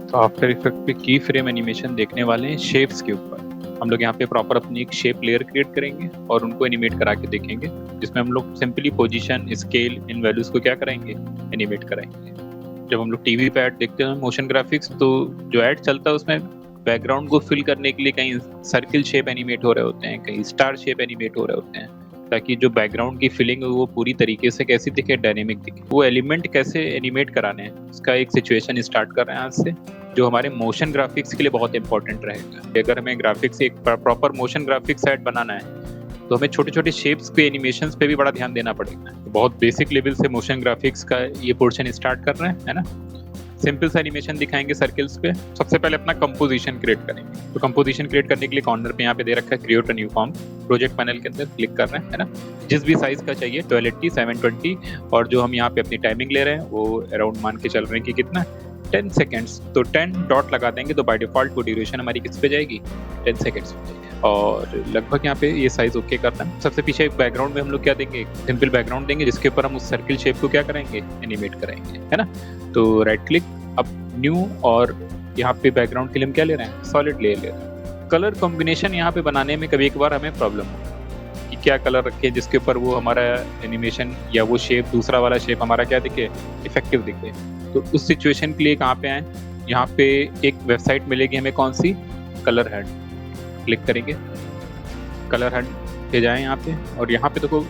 तो after effect पे की फ्रेम एनिमेशन देखने वाले हैं शेप्स के ऊपर। हम लोग यहाँ पे प्रॉपर अपनी एक शेप लेयर क्रिएट करेंगे और उनको एनिमेट करा के देखेंगे, जिसमें हम लोग सिंपली पोजीशन, स्केल, इन वैल्यूज को क्या कराएंगे, एनिमेट कराएंगे। जब हम लोग टीवी पे ऐड देखते हैं मोशन ग्राफिक्स, तो जो ऐड चलता है उसमें बैकग्राउंड को फिल करने के लिए कहीं सर्किल शेप एनिमेट हो रहे होते हैं, कहीं स्टार शेप एनिमेट हो रहे होते हैं, ताकि जो बैकग्राउंड की फीलिंग है वो पूरी तरीके से कैसी दिखे, डायनेमिक दिखे। वो एलिमेंट कैसे एनिमेट कराने हैं, उसका एक सिचुएशन स्टार्ट कर रहे हैं आज से, जो हमारे मोशन ग्राफिक्स के लिए बहुत इंपॉर्टेंट रहेगा। अगर हमें ग्राफिक्स एक प्रॉपर मोशन ग्राफिक्स सेट बनाना है, तो हमें छोटे छोटे शेप्स पे, एनिमेशंस पे भी बड़ा ध्यान देना पड़ेगा। तो बहुत बेसिक लेवल से मोशन ग्राफिक्स का ये पोर्शन स्टार्ट कर रहे हैं, है ना। सिंपल सा एनिमेशन दिखाएंगे सर्कल्स पे। सबसे पहले अपना कंपोजिशन क्रिएट करेंगे। तो कंपोजिशन क्रिएट करने के लिए कॉर्नर पे यहाँ पे दे रखा है create a new form. Project panel के अंदर क्लिक कर रहे हैं, है ना। जिस भी साइज का चाहिए 1280, 720, और जो हम यहाँ पे अपनी टाइमिंग ले रहे हैं वो अराउंड मान के चल रहे हैं कि कितना 10 सेकेंड्स। तो 10 डॉट लगा देंगे तो बाय डिफॉल्ट वो ड्यूरेशन हमारी किस पे जाएगी, 10 सेकेंड्स पे जाएगी। और लगभग यहाँ पे ये साइज ओके करना है। सबसे पीछे बैकग्राउंड में हम लोग क्या देंगे, सिंपल बैकग्राउंड देंगे, जिसके ऊपर हम उस सर्किल शेप को क्या करेंगे, एनिमेट कराएंगे, है ना। तो राइट क्लिक, अब न्यू, और यहाँ पे बैकग्राउंड के लिए हम क्या ले रहे हैं, सॉलिड ले रहे हैं। कलर कॉम्बिनेशन यहाँ पे बनाने में कभी एक बार हमें प्रॉब्लम हो कि क्या कलर रखें जिसके ऊपर वो हमारा एनिमेशन या वो शेप, दूसरा वाला शेप हमारा क्या दिखे, इफेक्टिव दिखे। तो उस सिचुएशन के लिए कहाँ पे आए, यहाँ पे एक वेबसाइट मिलेगी हमें, कौन सी, कलर हंट। क्लिक करेंगे, कलर हंट पे जाएं यहाँ पे, और यहाँ पे देखो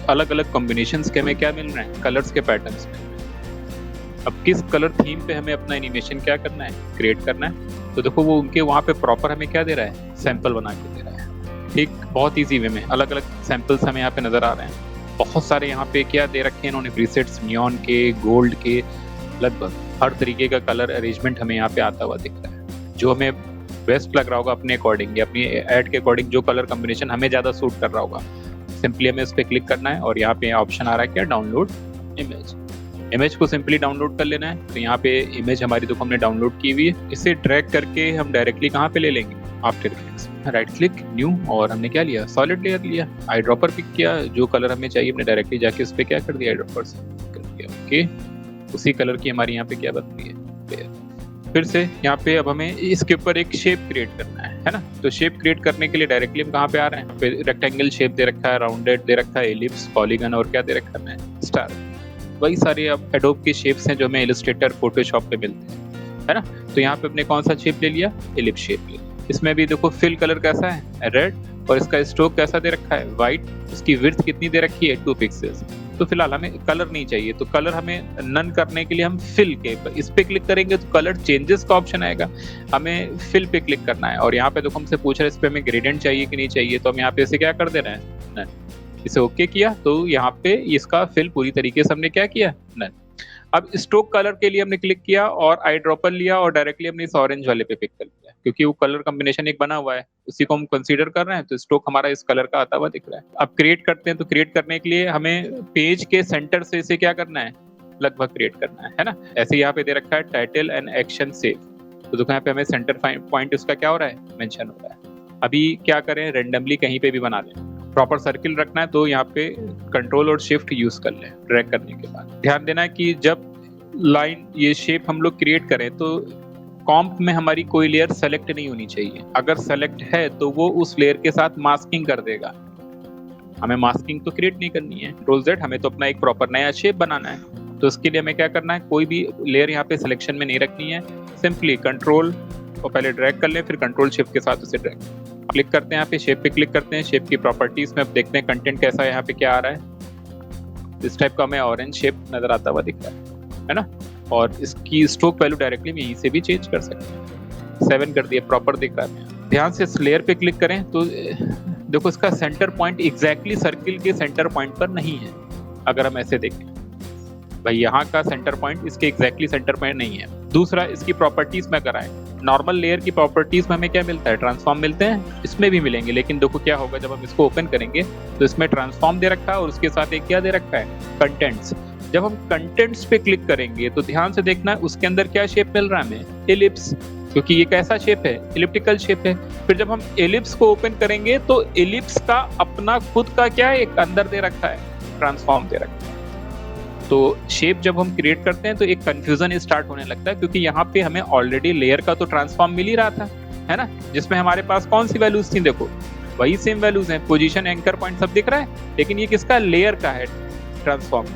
अलग अलग कॉम्बिनेशंस के हमें क्या मिल रहे हैं, कलर्स के पैटर्न्स में। अब किस कलर थीम पे हमें अपना एनिमेशन क्या करना है, क्रिएट करना है, तो देखो वो उनके वहाँ पे प्रॉपर हमें क्या दे रहा है, सैंपल बना के दे रहा है। ठीक, बहुत ईजी वे में अलग अलग सैंपल्स हमें यहाँ पे नजर आ रहे हैं। बहुत सारे यहाँ पे क्या दे रखे हैं इन्होंने, प्रीसेट्स, नियॉन के, गोल्ड के, लगभग हर तरीके का कलर अरेंजमेंट हमें यहाँ पे आता हुआ दिख रहा है, जो हमें बेस्ट लग रहा होगा अपने अकॉर्डिंग, या अपनी ऐड के अकॉर्डिंग जो कलर कॉम्बिनेशन हमें ज़्यादा सूट कर रहा होगा। सिंपली हमें उस पर क्लिक करना है और यहाँ पे ऑप्शन आ रहा है क्या, डाउनलोड इमेज। इमेज को सिंपली डाउनलोड कर लेना है। तो यहाँ पे इमेज हमारी देखो हमने डाउनलोड की हुई है। इसे ड्रैग करके हम डायरेक्टली कहाँ पे ले लेंगे, after effects, right click, new, और हमने क्या लिया, सॉलिड लेयर लिया, आई ड्रॉपर पिक किया, जो कलर हमें चाहिए हमने डायरेक्टली जाके उस पर क्या कर दिया, आई ड्रॉपर से कर दिया। ओके, उसी कलर की हमारी यहाँ पे क्या बन रही है, लेयर। फिर से यहाँ पे अब हमें इसके ऊपर एक शेप क्रिएट करना है ना। तो शेप क्रिएट करने के लिए डायरेक्टली हम कहाँ पे आ रहे हैं, फिर रेक्टेंगल शेप दे रखा है, राउंडेड दे रखा है, एलिप्स, पॉलीगन, और क्या दे रखा है, स्टार। वही सारे अब एडोब के शेप्स हैं जो हमें इलस्ट्रेटर, फोटोशॉप पे मिलते हैं, है ना। तो यहाँ पे अपने कौन सा शेप ले लिया, एलिप्स शेप ले लिया। इसमें भी देखो फिल कलर कैसा है, रेड, और इसका स्ट्रोक कैसा दे रखा है, व्हाइट। इसकी विड्थ कितनी दे रखी है, 2 पिक्सेल्स। तो फिलहाल हमें कलर नहीं चाहिए, तो कलर हमें नन करने के लिए हम फिल के इस पे क्लिक करेंगे तो कलर चेंजेस का ऑप्शन आएगा, हमें फिल पे क्लिक करना है। और यहाँ पे देखो हमसे पूछ रहे हैं इस पे हमें ग्रेडियंट चाहिए कि नहीं चाहिए, तो हम यहाँ पे इसे क्या कर दे रहे हैं, नन। इसे ओके किया तो यहाँ पे इसका फिल पूरी तरीके से हमने क्या किया, नन। अब स्ट्रोक कलर के लिए हमने क्लिक किया और आई ड्रॉपर लिया और डायरेक्टली हमने इस ऑरेंज वाले पे पिक कर लिया, क्योंकि वो कलर कॉम्बिनेशन एक बना हुआ है, उसी को हम कंसीडर कर रहे हैं। तो स्ट्रोक हमारा इस कलर का आता हुआ दिख रहा है। अब क्रिएट करते हैं, तो क्रिएट करने के लिए हमें पेज के सेंटर से इसे क्या करना है, लगभग क्रिएट करना है ना। ऐसे यहाँ पे दे रखा है टाइटल एंड एक्शन सेव, तो देखो यहाँ पे हमें सेंटर पॉइंट उसका क्या हो रहा है, मेंशन हो रहा है। अभी क्या करें, रेंडमली कहीं पे भी बना दें। प्रॉपर सर्किल रखना है तो यहाँ पे कंट्रोल और शिफ्ट यूज कर लें ड्रैग करने के बाद। ध्यान देना है कि जब लाइन, ये शेप हम लोग क्रिएट करें तो कॉम्प में हमारी कोई लेयर सेलेक्ट नहीं होनी चाहिए। अगर सेलेक्ट है तो वो उस लेयर के साथ मास्किंग कर देगा। हमें मास्किंग तो क्रिएट नहीं करनी है, कंट्रोल Z, हमें तो अपना एक प्रॉपर नया शेप बनाना है। तो इसके लिए हमें क्या करना है, कोई भी लेयर यहाँ पे सिलेक्शन में नहीं रखनी है। सिंपली कंट्रोल को पहले ड्रैग कर लें, फिर कंट्रोल शिफ्ट के साथ उसे ड्रैग क्लिक करते हैं। यहाँ पे शेप पे क्लिक करते हैं, शेप की प्रॉपर्टीज में अब देखते हैं कंटेंट कैसा है, यहाँ पे क्या आ रहा है। इस टाइप का हमें ऑरेंज शेप नजर आता हुआ दिख रहा है ना। और इसकी स्ट्रोक वैल्यू डायरेक्टली यहीं से भी चेंज कर सकते हैं। 7 कर दिया, प्रॉपर दिख रहा है। ध्यान से इस लेयर पे क्लिक करें तो देखो इसका सेंटर पॉइंट एग्जैक्टली सर्किल के सेंटर पॉइंट पर नहीं है। अगर हम ऐसे देखें भाई, यहाँ का सेंटर पॉइंट इसके एग्जैक्टली सेंटर पॉइंट नहीं है। दूसरा, इसकी प्रॉपर्टीज में कराएं। नॉर्मल लेयर की प्रॉपर्टीज में हमें क्या मिलता है, ट्रांसफॉर्म मिलते हैं, इसमें भी मिलेंगे। लेकिन देखो क्या होगा जब हम इसको ओपन करेंगे तो इसमें ट्रांसफॉर्म दे रखा है और उसके साथ एक क्या दे रखा है, कंटेंट्स। जब हम कंटेंट्स पे क्लिक करेंगे तो ध्यान से देखना उसके अंदर क्या शेप मिल रहा है हमें, एलिप्स, क्योंकि ये कैसा शेप है, एलिप्टिकल शेप है। फिर जब हम एलिप्स को ओपन करेंगे तो एलिप्स का अपना खुद का क्या है, एक अंदर दे रखा है, ट्रांसफॉर्म दे रखा है। तो शेप जब हम क्रिएट करते हैं तो एक कंफ्यूजन स्टार्ट होने लगता है, क्योंकि यहाँ पे हमें ऑलरेडी लेयर का तो ट्रांसफॉर्म मिल ही रहा था, है ना, जिसमें हमारे पास कौन सी वैल्यूज थी, देखो वही सेम वैल्यूज हैं, पोजीशन, एंकर पॉइंट सब दिख रहा है, लेकिन ये किसका, लेयर का है ट्रांसफॉर्म।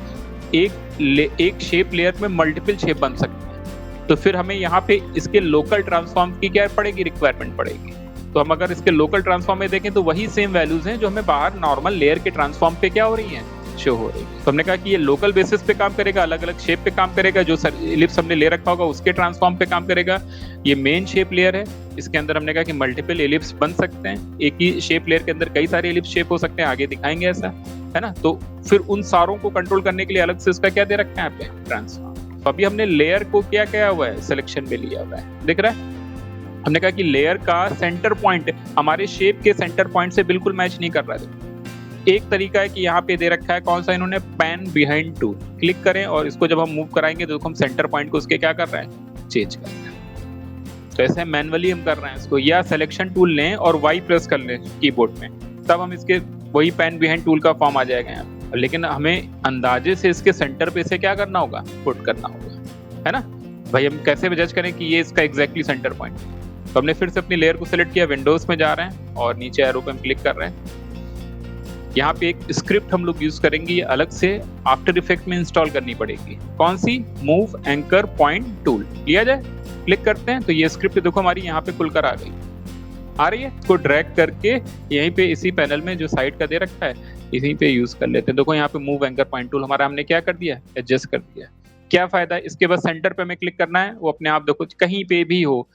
एक शेप लेयर में मल्टीपल शेप बन सकते हैं, तो फिर हमें यहाँ पे इसके लोकल ट्रांसफॉर्म की क्या पड़ेगी, रिक्वायरमेंट पड़ेगी। तो हम अगर इसके लोकल ट्रांसफॉर्म में देखें तो वही सेम वैल्यूज हैं जो हमें बाहर नॉर्मल लेयर के ट्रांसफॉर्म पे क्या हो रही हैं, शो हो रही है। तो हमने कहा कि ये लोकल बेसिस पे काम करेगा, अलग अलग शेप पे काम करेगा, जो इलिप्स हमने ले रखा होगा उसके ट्रांसफॉर्म पे काम करेगा। ये मेन शेप लेयर है, इसके अंदर हमने कहा कि मल्टीपल इलिप्स बन सकते हैं, एक ही शेप लेयर के अंदर कई सारे इलिप्स शेप हो सकते हैं, आगे दिखाएंगे ऐसा, है ना। तो फिर उन सारों को कंट्रोल करने के लिए अलग से इसका क्या दे रखा है यहाँ पे, ट्रांसफॉर्म। तो अभी हमने लेयर को क्या किया हुआ है, सिलेक्शन में लिया हुआ है, दिख रहा है। हमने कहा कि लेयर का सेंटर पॉइंट हमारे शेप के सेंटर पॉइंट से बिल्कुल मैच नहीं कर रहा है। एक तरीका है कि यहाँ पे दे रखा है कौन सा, इन्होंने पैन बिहाइंड टू, क्लिक करें और इसको जब हम मूव कराएंगे तो हम सेंटर पॉइंट को उसके क्या कर रहे हैं, चेंज कर रहे हैं। तो ऐसे मैनुअली हम कर रहे हैं इसको, या सिलेक्शन टूल लें और वाई प्रेस कर लें कीबोर्ड में, तब हम इसके वही पैन बिहाइंड टूल का फॉर्म आ जाएगा यहाँ। लेकिन हमें अंदाजे से इसके सेंटर पे से क्या करना होगा, पुट करना होगा, है ना भाई। हम कैसे जज करें कि ये इसका एग्जैक्टली सेंटर पॉइंट। तो हमने फिर से अपनी लेयर को सिलेक्ट किया, विंडोज में जा रहे हैं और नीचे एरो पे हम क्लिक कर रहे हैं। यहाँ पे एक स्क्रिप्ट हम लोग यूज करेंगे, ये अलग से आफ्टर इफेक्ट में इंस्टॉल करनी पड़ेगी। कौन सी, मूव एंकर पॉइंट टूल लिया जाए, क्लिक करते हैं तो ये स्क्रिप्ट देखो हमारी यहाँ पे खुलकर आ गई, आ रही है। इसको ड्रैग करके यहीं पे इसी पैनल में जो साइड का दे रखा है इसी पे यूज कर लेते हैं। देखो यहाँ पे मूव एंकर पॉइंट टूल हमारा हमने क्या कर दिया, एडजस्ट कर दिया। क्या फायदा, इसके बाद सेंटर पे हमें क्लिक करना है, वो अपने आप देखो कहीं पे भी हो,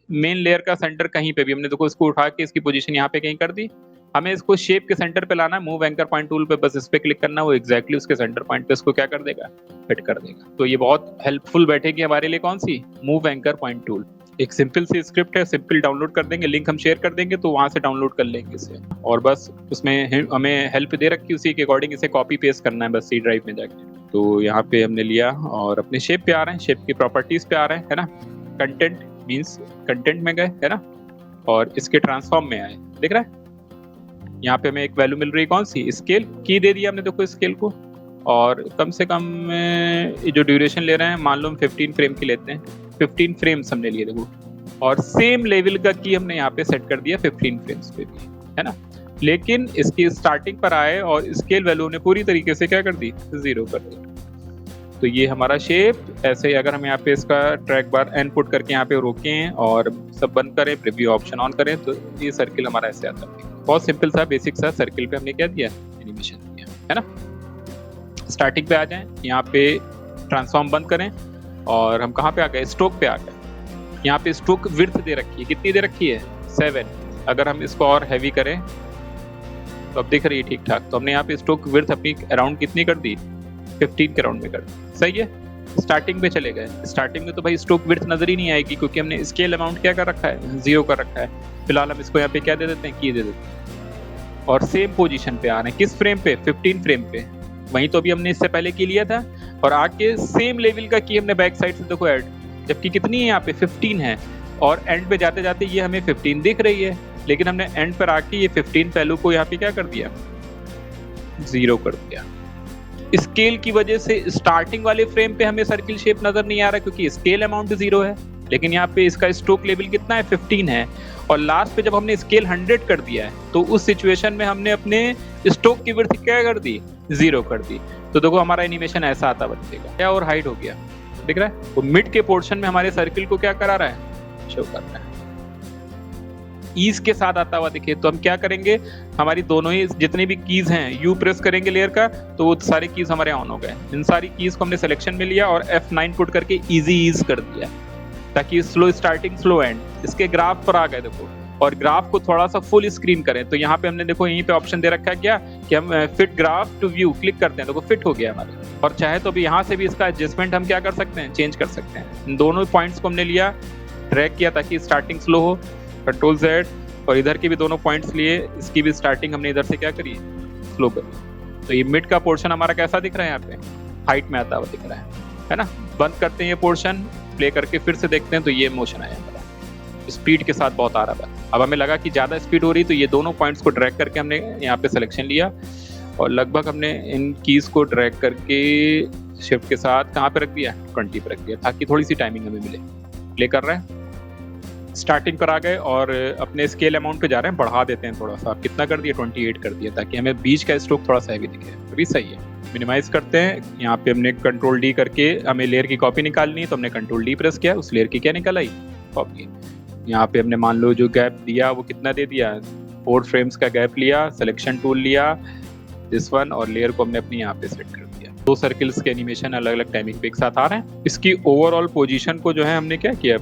मेन लेयर का सेंटर कहीं पे भी, हमने देखो इसको उठा के इसकी पोजीशन यहाँ पे कहीं कर दी। हमें इसको शेप के सेंटर पे लाना है, मूव एंकर पॉइंट टूल पे बस इस पे क्लिक करना, वो एग्जैक्टली उसके सेंटर पॉइंट पे इसको क्या कर देगा, फिट कर देगा। तो ये बहुत हेल्पफुल बैठेगी हमारे लिए, कौन सी, मूव एंकर पॉइंट टूल। एक सिंपल सी स्क्रिप्ट है, सिंपल डाउनलोड कर देंगे, लिंक हम शेयर कर देंगे तो वहां से डाउनलोड कर लेंगे इसे। और बस उसमें हमें हेल्प दे रखी, उसी के अकॉर्डिंग इसे कॉपी पेस्ट करना है बस सी ड्राइव में जाके। तो यहाँ पे हमने लिया और अपने शेप पे आ रहे हैं, शेप की प्रॉपर्टीज पे आ रहे हैं, है ना। कंटेंट मींस कंटेंट में गए, है ना, और इसके ट्रांसफॉर्म में आए, दिख रहा है। यहाँ पे हमें एक वैल्यू मिल रही है, कौन सी, स्केल की दे दिया हमने, देखो स्केल को, और कम से कम जो ड्यूरेशन ले रहे हैं मान लो हम 15 फ्रेम की लेते हैं, 15 फ्रेम्स हमने लिए देखो, और सेम लेवल का की हमने यहाँ पे सेट कर दिया 15 फ्रेम्स पे भी, है ना। लेकिन इसकी स्टार्टिंग पर आए और स्केल वैल्यू ने पूरी तरीके से क्या कर दी, 0 कर दी। तो ये हमारा शेप ऐसे ही, अगर हम यहाँ पे इसका ट्रैक बार एन पुट करके यहाँ पे रोकें और सब बंद करें, प्रीव्यू ऑप्शन ऑन करें, तो ये सर्किल हमारा ऐसे आता है। बहुत सिंपल सा बेसिक सा सर्किल पे हमने क्या दिया, एनिमेशन दिया, है ना। स्टार्टिंग पे आ जाएं, यहाँ पे ट्रांसफॉर्म बंद करें और हम कहाँ पे आ गए, स्ट्रोक पे आ गए। यहाँ पे स्ट्रोक विड्थ दे रखी है, कितनी दे रखी है, 7। अगर हम इसको और हैवी करें तो अब दिख रही है ठीक ठाक। तो हमने यहाँ पे स्ट्रोक विड्थ अपनी अराउंड कितनी कर दी, 15 के अराउंड में कर दी, सही है। स्टार्टिंग पे चले गए, स्टार्टिंग में तो भाई स्ट्रोक विड्थ नजर ही नहीं आएगी क्योंकि हमने स्केल अमाउंट क्या कर रखा है, 0 कर रखा है। फिलहाल हम इसको यहाँ पे क्या दे देते हैं, की दे देते हैं। और सेम पोजीशन पे आ रहे हैं, किस फ्रेम पे, 15 फ्रेम पे, वहीं तो अभी हमने इससे पहले की लिया था। और आके सेम लेवल का की हमने बैक साइड से देखो ऐड, जबकि कितनी है यहाँ पे 15 है, और एंड पे जाते जाते ये हमें 15 दिख रही है, लेकिन हमने एंड पर आके ये 15 वैल्यू को यहाँ पे क्या कर दिया, 0 कर दिया। स्केल की वजह से स्टार्टिंग वाले फ्रेम पे हमें सर्किल शेप नजर नहीं आ रहा क्योंकि स्केल अमाउंट 0 है, लेकिन यहाँ पे इसका स्ट्रोक लेवल कितना है, 15 है। और लास्ट पे जब हमने स्केल 100 कर दिया है तो उस सिचुएशन में हमने अपने स्ट्रोक की विड्थ क्या कर दी, 0 कर दी। तो देखो हमारा एनिमेशन ऐसा आता बचेगा, क्या और हाइड हो गया, दिख रहा है। वो मिड के पोर्शन में हमारे सर्किल को क्या करा रहा है, शो कर रहा है, ईज के साथ आता हुआ दिखे। तो हम क्या करेंगे, हमारी दोनों ही जितनी भी कीज हैं, यू प्रेस करेंगे लेयर का तो वो सारी कीज हमारे ऑन हो गए। इन सारी कीज को हमने सिलेक्शन में लिया और F9 पुट करके इजी ईज कर दिया ताकि स्लो स्टार्टिंग स्लो एंड इसके ग्राफ पर आ गए देखो। और ग्राफ को थोड़ा सा फुल स्क्रीन करें तो यहाँ पे हमने देखो यहीं पे ऑप्शन दे रखा है क्या कि हम fit graph to view click करते हैं, देखो फिट हो गया हमारा। और चाहे तो अभी यहाँ से भी इसका एडजस्टमेंट हम क्या कर सकते हैं, चेंज कर सकते हैं। इन दोनों पॉइंट्स को हमने लिया, ड्रैग किया ताकि स्टार्टिंग स्लो हो, कंट्रोल Z, और इधर के भी दोनों पॉइंट्स लिए, इसकी भी स्टार्टिंग हमने इधर से क्या करी, स्लो करी। तो ये मिड का पोर्शन हमारा कैसा दिख रहा है, यहाँ पे हाइट में आता हुआ दिख रहा है ना। बंद करते हैं ये पोर्शन, प्ले करके फिर से देखते हैं तो ये मोशन आया हमारा, स्पीड के साथ बहुत आ रहा था। अब हमें लगा कि ज़्यादा स्पीड हो रही तो ये दोनों पॉइंट्स को ड्रैग करके हमने यहाँ पे सिलेक्शन लिया और लगभग हमने इन कीज को ड्रैग करके शिफ्ट के साथ कहाँ पे रख दिया, 20 पे रख दिया, ताकि थोड़ी सी टाइमिंग हमें मिले। प्ले कर रहे हैं, स्टार्टिंग पर आ गए और अपने स्केल अमाउंट पे जा रहे हैं, बढ़ा देते हैं थोड़ा सा। कितना कर दिया, 28 कर दिया, ताकि हमें बीच का स्ट्रोक थोड़ा सा हैवी दिखे। अभी सही है। मिनिमाइज करते हैं, यहाँ पे हमने कंट्रोल डी करके हमें लेयर की कॉपी निकालनी है, तो हमने कंट्रोल डी प्रेस किया, उस लेयर की क्या निकल आई, कॉपी। यहाँ पे हमने मान लो जो गैप दिया वो कितना दे दिया, 4 फ्रेम्स का गैप लिया, सिलेक्शन टूल लिया दिस वन, और लेयर को हमने अपनी यहाँ पे सेट कर दिया। 2 सर्किल्स के एनिमेशन अलग अलग टाइमिंग पे एक साथ आ रहे हैं। इसकी ओवरऑल पोजीशन को जो है हमने क्या किया,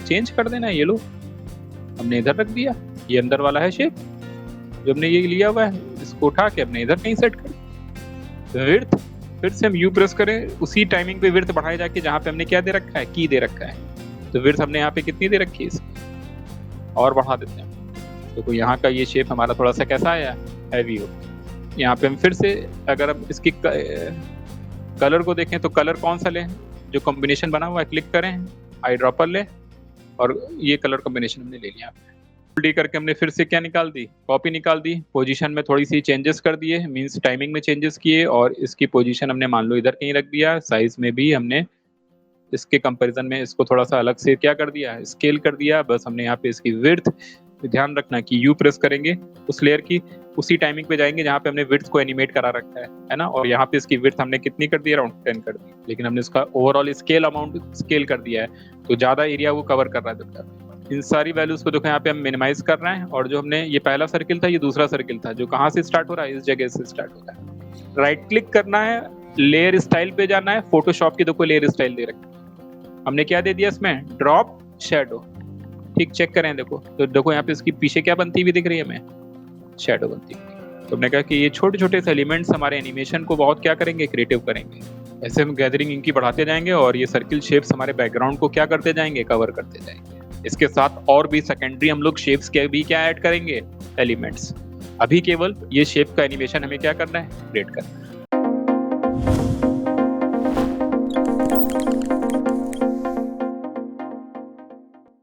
चेंज कर देना है। ये लो, हमने इधर रख दिया, ये अंदर वाला है शेप जो हमने ये लिया हुआ है, इसको उठा के अपने इधर कहीं सेट कर। विड्थ फिर से हम यू प्रेस करें, उसी टाइमिंग पे विड्थ बढ़ाए जाके जहाँ पे हमने क्या दे रखा है, की दे रखा है। तो विड्थ हमने यहाँ पे कितनी दे रखी है इसकी, और बढ़ा देते हैं। तो यहाँ का ये शेप हमारा थोड़ा सा कैसा आया, हैवी हो। यहाँ पे हम फिर से अगर हम इसकी कलर को देखें तो कलर कौन सा लें, जो कॉम्बिनेशन बना हुआ है, क्लिक करें, आई ड्रॉपर ले, और ये कलर कॉम्बिनेशन हमने ले लिया। डी करके हमने फिर से क्या निकाल दी, कॉपी निकाल दी। पोजीशन में थोड़ी सी चेंजेस कर दिए, मींस टाइमिंग में चेंजेस किए, और इसकी पोजीशन हमने मान लो इधर कहीं रख दिया। साइज में भी हमने इसके कंपैरिजन में इसको थोड़ा सा अलग से क्या कर दिया, स्केल कर दिया। बस हमने यहाँ पे इसकी विड्थ, ध्यान रखना कि यू प्रेस करेंगे उस लेयर की, उसी टाइमिंग पे जाएंगे जहाँ पे हमने विड्थ को एनिमेट करा रखा है ना। और यहाँ पे इसकी विड्थ हमने कितनी कर दी, अराउंड 10 कर दी, लेकिन हमने इसका ओवरऑल स्केल अमाउंट स्केल कर दिया है, तो ज्यादा एरिया वो कवर कर रहा है। इन सारी वैल्यूज को देखो यहाँ पे हम मिनिमाइज कर रहे हैं, और जो हमने ये पहला सर्किल था, ये दूसरा सर्किल था, जो कहाँ से स्टार्ट हो रहा है, इस जगह से स्टार्ट हो रहा है। राइट क्लिक करना है, लेयर स्टाइल पे जाना है, फोटोशॉप की देखो लेयर स्टाइल दे रखी है, हमने क्या दे दिया इसमें, ड्रॉप शैडो। ठीक, चेक करें, देखो तो देखो यहाँ पे इसकी पीछे क्या बनती हुई दिख रही है हमें, शैडो बनती हुई। तो हमने कहा कि ये छोटे छोटे से एलिमेंट्स हमारे एनिमेशन को बहुत क्या करेंगे, क्रिएटिव करेंगे। ऐसे हम गैदरिंग इनकी बढ़ाते जाएंगे, और ये सर्किल शेप्स हमारे बैकग्राउंड को क्या करते जाएंगे, कवर करते जाएंगे। इसके साथ और भी सेकेंडरी हम लोग शेप्स के भी क्या ऐड करेंगे, एलिमेंट्स। अभी केवल ये शेप का एनिमेशन हमें क्या करना है, क्रिएट करना है।